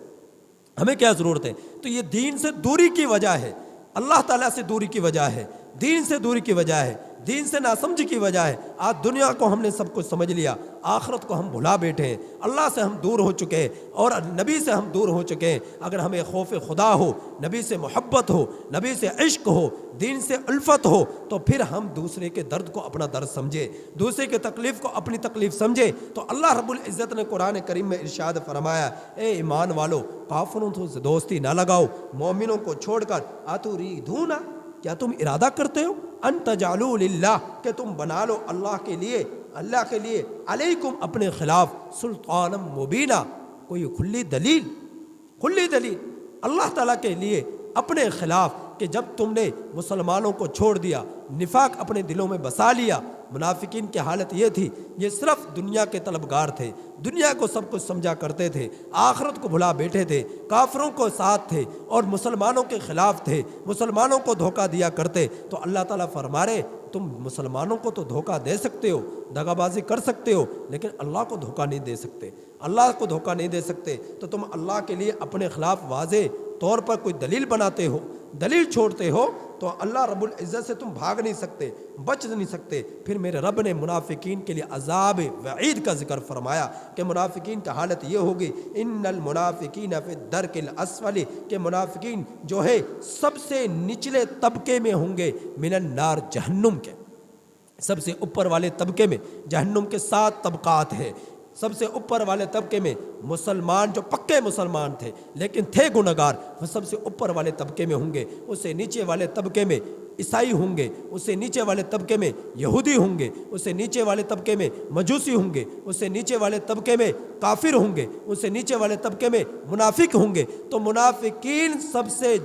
ہمیں کیا ضرورت ہے۔ تو یہ دین سے دوری کی وجہ ہے، اللہ تعالیٰ سے دوری کی وجہ ہے، دین سے دوری کی وجہ ہے، دین سے ناسمجھی کی وجہ ہے۔ آج دنیا کو ہم نے سب کچھ سمجھ لیا، آخرت کو ہم بھلا بیٹھے ہیں، اللہ سے ہم دور ہو چکے ہیں، اور نبی سے ہم دور ہو چکے ہیں۔ اگر ہمیں خوف خدا ہو، نبی سے محبت ہو، نبی سے عشق ہو، دین سے الفت ہو، تو پھر ہم دوسرے کے درد کو اپنا درد سمجھے، دوسرے کے تکلیف کو اپنی تکلیف سمجھے۔ تو اللہ رب العزت نے قرآن کریم میں ارشاد فرمایا، اے ایمان والو، کافروں سے دوستی نہ لگاؤ، مومنوں کو چھوڑ کر۔ اتریدون، کیا تم ارادہ کرتے ہو، ان تجعلوا للہ، کہ تم بنا لو اللہ کے لیے علیکم اپنے خلاف سلطانا مبینہ، کوئی کھلی دلیل اللہ تعالیٰ کے لیے اپنے خلاف، کہ جب تم نے مسلمانوں کو چھوڑ دیا، نفاق اپنے دلوں میں بسا لیا۔ منافقین کی حالت یہ تھی، یہ صرف دنیا کے طلبگار تھے، دنیا کو سب کچھ سمجھا کرتے تھے، آخرت کو بھلا بیٹھے تھے، کافروں کو ساتھ تھے اور مسلمانوں کے خلاف تھے، مسلمانوں کو دھوکہ دیا کرتے۔ تو اللہ تعالیٰ فرما رہے، تم مسلمانوں کو تو دھوکہ دے سکتے ہو، دغا بازی کر سکتے ہو، لیکن اللہ کو دھوکہ نہیں دے سکتے، اللہ کو دھوکہ نہیں دے سکتے۔ تو تم اللہ کے لیے اپنے خلاف واضح طور پر کوئی دلیل بناتے ہو، دلیل چھوڑتے ہو، تو اللہ رب العزت سے تم بھاگ نہیں سکتے، بچ نہیں سکتے۔ پھر میرے رب نے منافقین کے لیے عذاب وعید کا ذکر فرمایا کہ منافقین کا حالت یہ ہوگی، ان المنافقین فی الدرک الاسفل، کہ منافقین جو ہے سب سے نچلے طبقے میں ہوں گے، من النار، جہنم کے سب سے اوپر والے طبقے میں۔ جہنم کے 7 طبقات ہیں، سب سے اوپر والے طبقے میں مسلمان جو پکے مسلمان تھے لیکن تھے گنہگار، وہ سب سے اوپر والے طبقے میں ہوں گے۔ اس سے نیچے والے طبقے میں عیسائی ہوں گے، اس سے نیچے والے طبقے میں یہودی ہوں گے، اس سے نیچے والے طبقے میں مجوسی ہوں گے، اس سے نیچے والے طبقے میں کافر ہوں گے، اس سے نیچے والے طبقے میں منافق ہوں گے۔ تو منافقین سب سے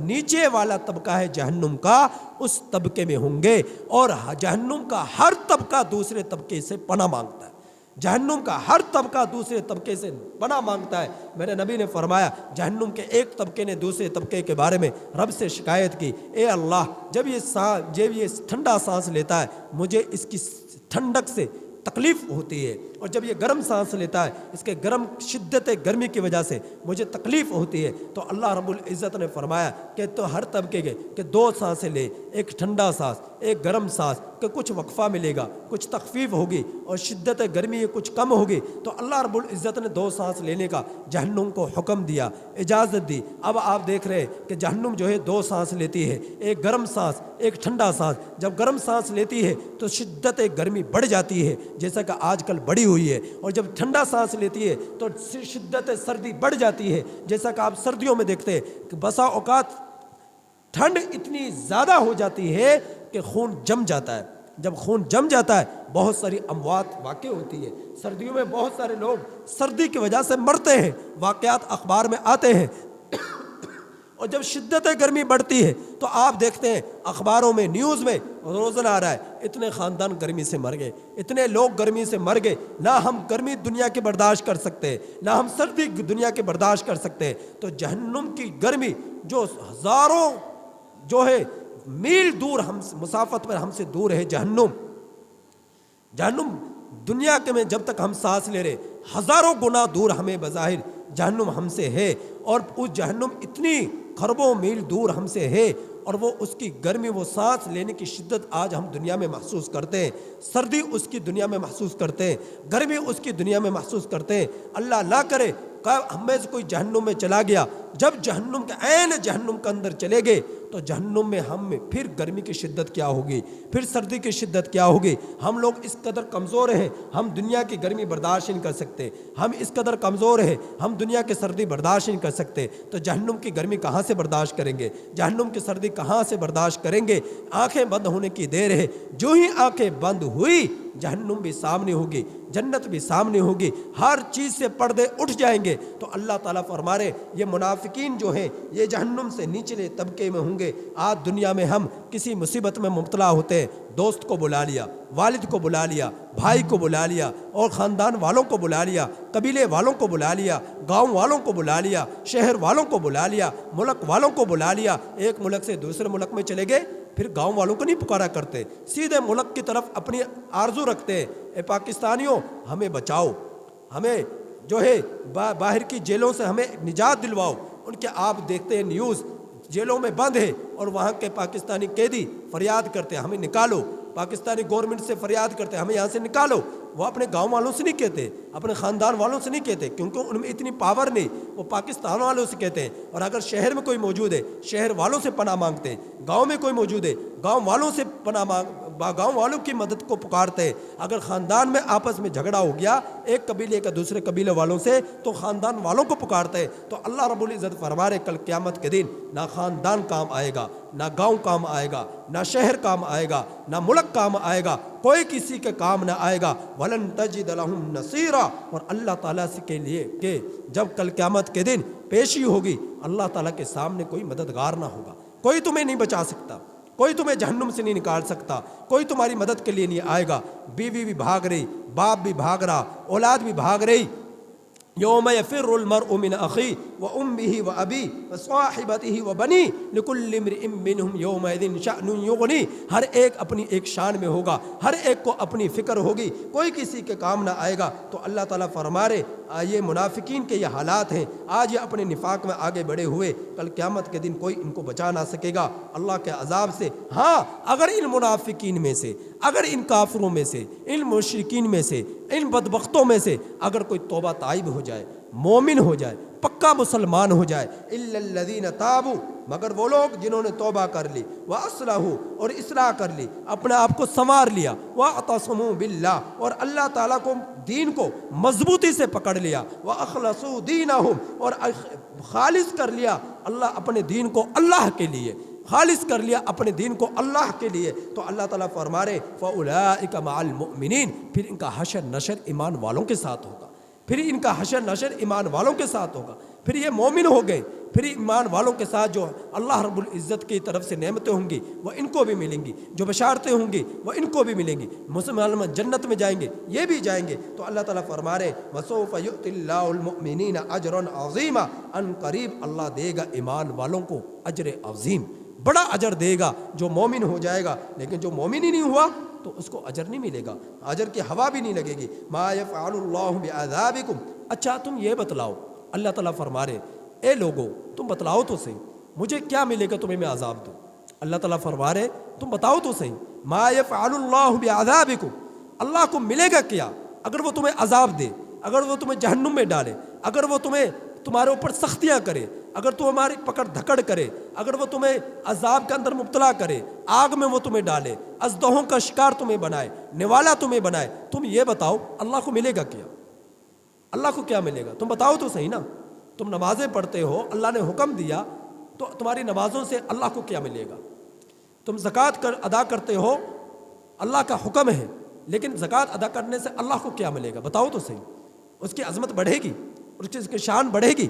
نیچے والا طبقہ ہے جہنم کا، اس طبقے میں ہوں گے، اور جہنم کا ہر طبقہ دوسرے طبقے سے پناہ مانگتا ہے، جہنم کا ہر طبقہ دوسرے طبقے سے پناہ مانگتا ہے۔ میرے نبی نے فرمایا، جہنم کے ایک طبقے نے دوسرے طبقے کے بارے میں رب سے شکایت کی، اے اللہ، جب یہ ٹھنڈا سانس لیتا ہے، مجھے اس کی ٹھنڈک سے تکلیف ہوتی ہے، اور جب یہ گرم سانس لیتا ہے اس کے گرم شدت گرمی کی وجہ سے مجھے تکلیف ہوتی ہے، تو اللہ رب العزت نے فرمایا کہ تو ہر طبقے کے کہ 2 سانسیں لے، ایک ٹھنڈا سانس ایک گرم سانس، کہ کچھ وقفہ ملے گا، کچھ تخفیف ہوگی اور شدت گرمی کچھ کم ہوگی۔ تو اللہ رب العزت نے 2 سانس لینے کا جہنم کو حکم دیا، اجازت دی۔ اب آپ دیکھ رہے ہیں کہ جہنم جو ہے 2 سانس لیتی ہے، ایک گرم سانس ایک ٹھنڈا سانس۔ جب گرم سانس لیتی ہے تو شدت گرمی بڑھ جاتی ہے جیسا کہ آج کل بڑھی ہوئی ہے، اور جب ٹھنڈا سانس لیتی ہے تو شدت سردی بڑھ جاتی ہے جیسا کہ آپ سردیوں میں دیکھتے ہیں کہ بسا اوقات ٹھنڈ اتنی زیادہ ہو جاتی ہے کہ خون جم جاتا ہے۔ جب خون جم جاتا ہے بہت ساری اموات واقع ہوتی ہے۔ سردیوں میں بہت سارے لوگ سردی کی وجہ سے مرتے ہیں، واقعات اخبار میں آتے ہیں۔ اور جب شدت گرمی بڑھتی ہے تو آپ دیکھتے ہیں اخباروں میں نیوز میں روزانہ آ رہا ہے اتنے خاندان گرمی سے مر گئے، اتنے لوگ گرمی سے مر گئے۔ نہ ہم گرمی دنیا کی برداشت کر سکتے ہیں، نہ ہم سردی دنیا کی برداشت کر سکتے ہیں، تو جہنم کی گرمی جو ہزاروں جو ہے میل دور ہم مسافت پر ہم سے دور ہے، جہنم دنیا کے میں جب تک ہم سانس لے رہے ہزاروں گنا دور ہمیں بظاہر جہنم ہم سے ہے، اور اس جہنم اتنی خربوں میل دور ہم سے ہے، اور وہ اس کی گرمی وہ سانس لینے کی شدت آج ہم دنیا میں محسوس کرتے ہیں، سردی اس کی دنیا میں محسوس کرتے ہیں، گرمی اس کی دنیا میں محسوس کرتے ہیں۔ اللہ نہ کرے ہم میں سے کوئی جہنم میں چلا گیا، جب جہنم کے عین جہنم کے اندر چلے گئے تو جہنم میں ہم میں پھر گرمی کی شدت کیا ہوگی، پھر سردی کی شدت کیا ہوگی۔ ہم لوگ اس قدر کمزور ہیں، ہم دنیا کی گرمی برداشت نہیں کر سکتے، ہم اس قدر کمزور ہیں ہم دنیا کی سردی برداشت نہیں کر سکتے، تو جہنم کی گرمی کہاں سے برداشت کریں گے، جہنم کی سردی کہاں سے برداشت کریں گے۔ آنکھیں بند ہونے کی دیر ہے، جو ہی آنکھیں بند ہوئی جہنم بھی سامنے ہوگی، جنت بھی سامنے ہوگی، ہر چیز سے پردے اٹھ جائیں گے۔ تو اللہ تعالیٰ فرما رہے یہ منافقین جو ہیں یہ جہنم سے نچلے طبقے میں ہوں گے۔ آج دنیا میں ہم کسی مصیبت میں مبتلا ہوتے ہیں، دوست کو بلا لیا، والد کو بلا لیا، بھائی کو بلا لیا، اور خاندان والوں کو بلا لیا، قبیلے والوں کو بلا لیا، گاؤں والوں کو بلا لیا، شہر والوں کو بلا لیا، ملک والوں کو بلا لیا۔ ایک ملک سے دوسرے ملک میں چلے گئے پھر گاؤں والوں کو نہیں پکارا کرتے، سیدھے ملک کی طرف اپنی آرزو رکھتے ہیں، اے پاکستانیوں ہمیں بچاؤ، ہمیں جو ہے باہر کی جیلوں سے ہمیں نجات دلواؤ۔ ان کے آپ دیکھتے ہیں نیوز جیلوں میں بند ہے اور وہاں کے پاکستانی قیدی فریاد کرتے ہیں ہمیں نکالو، پاکستانی گورنمنٹ سے فریاد کرتے ہیں ہمیں یہاں سے نکالو۔ وہ اپنے گاؤں والوں سے نہیں کہتے، اپنے خاندان والوں سے نہیں کہتے، کیونکہ ان میں اتنی پاور نہیں، وہ پاکستان والوں سے کہتے ہیں۔ اور اگر شہر میں کوئی موجود ہے شہر والوں سے پناہ مانگتے ہیں، گاؤں میں کوئی موجود ہے گاؤں والوں سے گاؤں والوں کی مدد کو پکارتے ہیں۔ اگر خاندان میں آپس میں جھگڑا ہو گیا ایک قبیلے کا دوسرے قبیلے والوں سے تو خاندان والوں کو پکارتے ہیں۔ تو اللہ رب العزت فرما رہے کل قیامت کے دن نہ خاندان کام آئے گا، نہ گاؤں کام آئے گا، نہ شہر کام آئے گا، نہ ملک کام آئے گا، کوئی کسی کے کام نہ آئے گا۔ وَلَن تَجِدَ لَهُمْ نَصِيرًا۔ اور اللہ تعالیٰ سے کے لیے کہ جب کل قیامت کے دن پیشی ہوگی اللہ تعالیٰ کے سامنے کوئی مددگار نہ ہوگا، کوئی تمہیں نہیں بچا سکتا، کوئی تمہیں جہنم سے نہیں نکال سکتا، کوئی تمہاری مدد کے لیے نہیں آئے گا۔ بیوی بھی بھاگ رہی، باپ بھی بھاگ رہا، اولاد بھی بھاگ رہی۔ یوم یفر المرء من اخیہ وامہ وابیہ وصاحبتہ وبنیہ لکل امرئ منہم یومئذ شأن یغنیہ۔ ہر ایک اپنی ایک شان میں ہوگا، ہر ایک کو اپنی فکر ہوگی، کوئی کسی کے کام نہ آئے گا۔ تو اللہ تعالیٰ فرما رہے یہ منافقین کے یہ حالات ہیں، آج یہ اپنے نفاق میں آگے بڑھے ہوئے، کل قیامت کے دن کوئی ان کو بچا نہ سکے گا اللہ کے عذاب سے۔ ہاں اگر ان منافقین میں سے، اگر ان کافروں میں سے، ان مشرکین میں سے، ان بدبختوں میں سے اگر کوئی توبہ تائب ہو جائے، مومن ہو جائے، پکا مسلمان ہو جائے، الا الذین تابوا، مگر وہ لوگ جنہوں نے توبہ کر لی، واصلحوا، اور اصلاح کر لی، اپنے آپ کو سنوار لیا، واعتصموا باللہ، اور اللہ تعالیٰ کو دین کو مضبوطی سے پکڑ لیا، واخلصوا دینہم، اور خالص کر لیا اللہ اپنے دین کو اللہ کے لیے، خالص کر لیا اپنے دین کو اللہ کے لیے، تو اللہ تعالیٰ فرما رہے فَأُولَئِكَ مَعَ الْمُؤْمِنِينَ، پھر ان کا حشر نشر ایمان والوں کے ساتھ ہوگا، پھر ان کا حشر نشر ایمان والوں کے ساتھ ہوگا، پھر یہ مومن ہو گئے، پھر ایمان والوں کے ساتھ جو اللہ رب العزت کی طرف سے نعمتیں ہوں گی وہ ان کو بھی ملیں گی، جو بشارتیں ہوں گی وہ ان کو بھی ملیں گی، مسلمان جنت میں جائیں گے یہ بھی جائیں گے۔ تو اللہ تعالیٰ فرما رہے وَسَوْفَ يُؤْتِ اللَّهُ الْمُؤْمِنِينَ أَجْرًا عَظِيمًا، ان قریب اللہ دے گا ایمان والوں کو اجر عظیم، بڑا اجر دے گا جو مومن ہو جائے گا۔ لیکن جو مومن ہی نہیں ہوا تو اس کو اجر نہیں ملے گا، اجر کی ہوا بھی نہیں لگے گی۔ ما یفعل اللہ بعذابکم، اچھا تم یہ بتلاؤ، اللہ تعالیٰ فرما رہے اے لوگو تم بتلاؤ تو صحیح مجھے کیا ملے گا تمہیں میں عذاب دوں۔ اللہ تعالیٰ فرما رہے تم بتاؤ تو صحیح، ما یفعل اللہ بعذابکم، اللہ کو ملے گا کیا اگر وہ تمہیں عذاب دے، اگر وہ تمہیں جہنم میں ڈالے، اگر وہ تمہارے اوپر سختیاں کرے، اگر تو ہماری پکڑ دھکڑ کرے، اگر وہ تمہیں عذاب کے اندر مبتلا کرے، آگ میں وہ تمہیں ڈالے، ازدہوں کا شکار تمہیں بنائے، نوالا تمہیں بنائے، تم یہ بتاؤ اللہ کو ملے گا کیا؟ اللہ کو کیا ملے گا؟ تم بتاؤ تو صحیح نا، تم نمازیں پڑھتے ہو، اللہ نے حکم دیا، تو تمہاری نمازوں سے اللہ کو کیا ملے گا؟ تم زکوٰۃ ادا کرتے ہو، اللہ کا حکم ہے، لیکن زکوٰۃ ادا کرنے سے اللہ کو کیا ملے گا؟ بتاؤ تو صحیح، اس کی عظمت بڑھے گی، اس کی شان بڑھے گی۔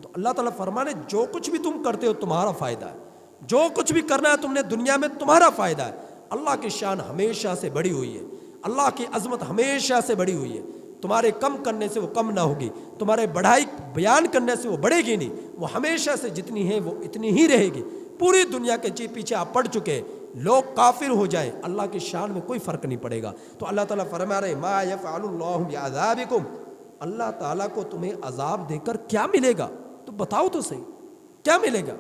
تو اللہ تعالیٰ فرمانے جو کچھ بھی تم کرتے ہو تمہارا فائدہ ہے، جو کچھ بھی کرنا ہے تم نے دنیا میں تمہارا فائدہ ہے۔ اللہ کی شان ہمیشہ سے بڑی ہوئی ہے، اللہ کی عظمت ہمیشہ سے بڑی ہوئی ہے، تمہارے کم کرنے سے وہ کم نہ ہوگی، تمہارے بڑھائی بیان کرنے سے وہ بڑھے گی نہیں، وہ ہمیشہ سے جتنی ہے وہ اتنی ہی رہے گی۔ پوری دنیا کے پیچھے آپ پڑ چکے، لوگ کافر ہو جائیں، اللہ کی شان میں کوئی فرق نہیں پڑے گا۔ تو اللہ تعالیٰ فرما رہے ما یفعل اللہ بعذابکم، اللہ تعالیٰ کو تمہیں عذاب دے کر کیا ملے گا؟ تو بتاؤ تو صحیح کیا ملے گا؟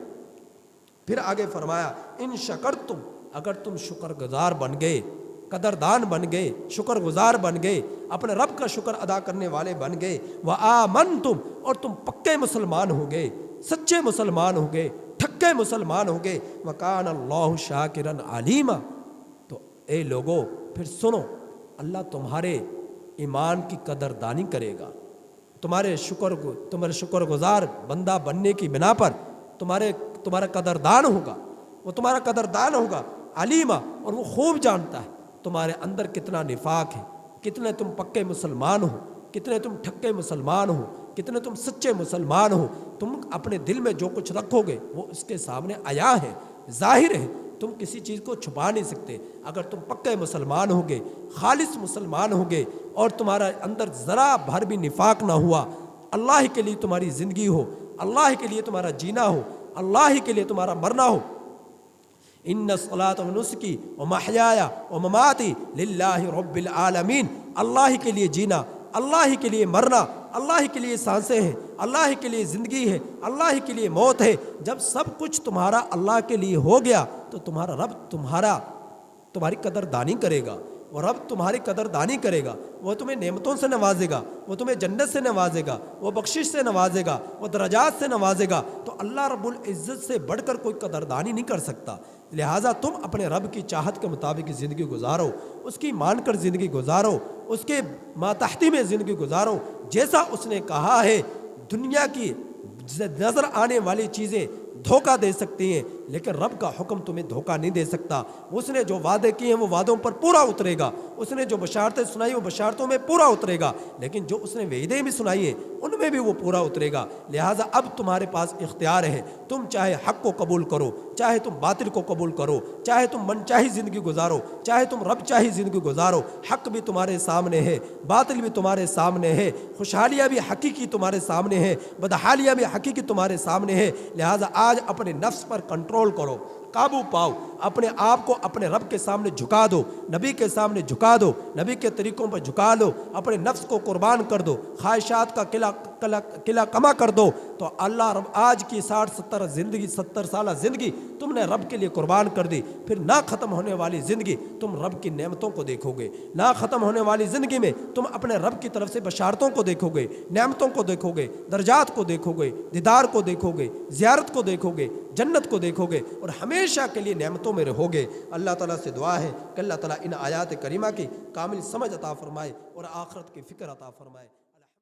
پھر آگے فرمایا ان شکرتم، اگر تم شکر گزار بن گئے، قدردان بن گئے، شکر گزار بن گئے، اپنے رب کا شکر ادا کرنے والے بن گئے، وآمنتم، اور تم پکے مسلمان ہو گئے، سچے مسلمان ہو گئے، ٹھکے مسلمان ہو گئے، وکان اللہ شاکرا علیما، تو اے لوگو پھر سنو، اللہ تمہارے ایمان کی قدردانی کرے گا، تمہارے شکر گزار بندہ بننے کی بنا پر تمہارا قدردان ہوگا، وہ تمہارا قدردان ہوگا، علیما، اور وہ خوب جانتا ہے تمہارے اندر کتنا نفاق ہے، کتنے تم پکے مسلمان ہو، کتنے تم ٹھکے مسلمان ہو، کتنے تم سچے مسلمان ہو۔ تم اپنے دل میں جو کچھ رکھو گے وہ اس کے سامنے عیاں ہے، ظاہر ہے، تم کسی چیز کو چھپا نہیں سکتے۔ اگر تم پکے مسلمان ہوگے، خالص مسلمان ہوگے، اور تمہارا اندر ذرا بھر بھی نفاق نہ ہوا، اللہ کے لیے تمہاری زندگی ہو، اللہ کے لیے تمہارا جینا ہو، اللہ کے لیے تمہارا مرنا ہو، ان الصلاۃ ونسکی ومحیایا ومماتی للہ رب العالمین، اللہ کے لیے جینا، اللہ کے لیے مرنا، اللہ کے لیے سانسیں ہیں، اللہ کے لیے زندگی ہے، اللہ کے لیے موت ہے۔ جب سب کچھ تمہارا اللہ کے لیے ہو گیا تو تمہارا رب تمہاری قدردانی کرے گا، وہ رب تمہاری قدردانی کرے گا، وہ تمہیں نعمتوں سے نوازے گا، وہ تمہیں جنت سے نوازے گا، وہ بخشش سے نوازے گا، وہ درجات سے نوازے گا۔ تو اللہ رب العزت سے بڑھ کر کوئی قدردانی نہیں کر سکتا، لہٰذا تم اپنے رب کی چاہت کے مطابق زندگی گزارو، اس کی مان کر زندگی گزارو، اس کے ماتحتی میں زندگی گزارو، جیسا اس نے کہا ہے۔ دنیا کی نظر آنے والی چیزیں دھوکہ دے سکتی ہیں، لیکن رب کا حکم تمہیں دھوکہ نہیں دے سکتا۔ اس نے جو وعدے کیے ہیں وہ وعدوں پر پورا اترے گا، اس نے جو بشارتیں سنائی وہ بشارتوں میں پورا اترے گا، لیکن جو اس نے وعدے بھی سنائی ہیں ان میں بھی وہ پورا اترے گا۔ لہٰذا اب تمہارے پاس اختیار ہے، تم چاہے حق کو قبول کرو، چاہے تم باطل کو قبول کرو، چاہے تم من چاہی زندگی گزارو، چاہے تم رب چاہی زندگی گزارو، حق بھی تمہارے سامنے ہے، باطل بھی تمہارے سامنے ہے، خوشحالیاں بھی حقیقی تمہارے سامنے ہے، بدحالیاں بھی حقیقی تمہارے سامنے ہے۔ لہٰذا آج اپنے نفس پر کنٹرول کرو، قابو پاؤ، اپنے آپ کو اپنے رب کے سامنے جھکا دو، نبی کے سامنے جھکا دو، نبی کے طریقوں پر جھکا دو، اپنے نفس کو قربان کر دو، خواہشات کا قلعہ کما کر دو، تو اللہ رب آج کی 70 سالہ زندگی تم نے رب کے لیے قربان کر دی، پھر نہ ختم ہونے والی زندگی تم رب کی نعمتوں کو دیکھو گے، نہ ختم ہونے والی زندگی میں تم اپنے رب کی طرف سے بشارتوں کو دیکھو گے، نعمتوں کو دیکھو گے، درجات کو دیکھو گے، دیدار کو دیکھو گے، زیارت کو دیکھو گے، جنت کو دیکھو گے، اور ہمیشہ کے لیے نعمتوں میں رہو گے۔ اللہ تعالیٰ سے دعا ہے کہ اللہ تعالیٰ ان آیات کریمہ کی کامل سمجھ عطا فرمائے اور آخرت کی فکر عطا فرمائے۔